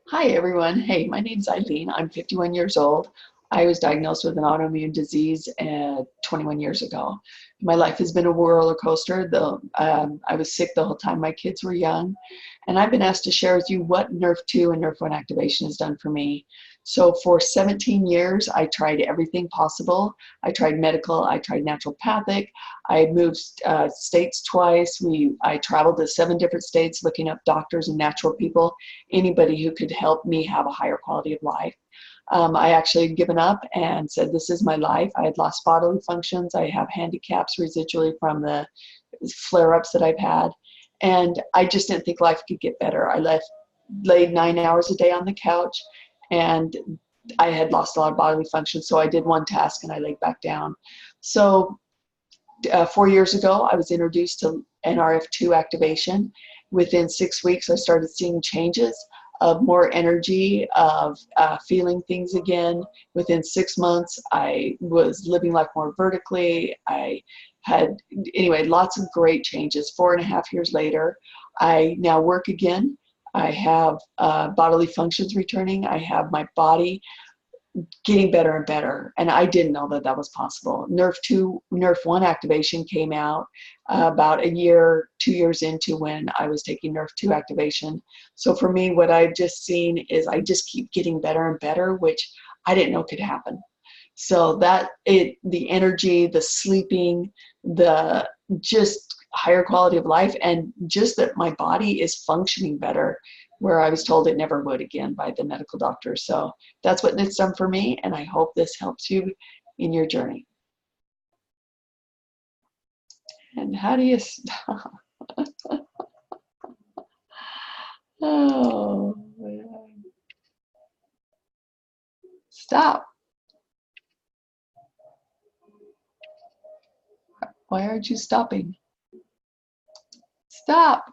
Hi everyone. Hey, my name's Eileen. I'm 51 years old. I was diagnosed with an autoimmune disease 21 years ago. My life has been a roller coaster. I was sick the whole time my kids were young. And I've been asked to share with you what Nrf2 and Nrf1 activation has done for me. So for 17 years, I tried everything possible. I tried medical, I tried naturopathic, I moved states twice. I traveled to 7 different states looking up doctors and natural people, anybody who could help me have a higher quality of life. I actually had given up and said, this is my life. I had lost bodily functions. I have handicaps residually from the flare-ups that I've had. And I just didn't think life could get better. Laid 9 hours a day on the couch, and I had lost a lot of bodily function. So I did one task and I laid back down. So 4 years ago, I was introduced to Nrf2 activation. Within 6 weeks, I started seeing changes of more energy, of feeling things again. Within 6 months, I was living life more vertically. I had, anyway, lots of great changes. 4.5 years later, I now work again. I have bodily functions returning. I have my body getting better and better. And I didn't know that that was possible. Nrf2, Nrf1 activation came out about 2 years into when I was taking Nrf2 activation. So for me, what I've just seen is I just keep getting better and better, which I didn't know could happen. So the energy, the sleeping, the just higher quality of life, and just that my body is functioning better, where I was told it never would again by the medical doctor. So that's what it's done for me, and I hope this helps you in your journey. And how do you stop? Oh, man. Stop. Why aren't you stopping? Stop.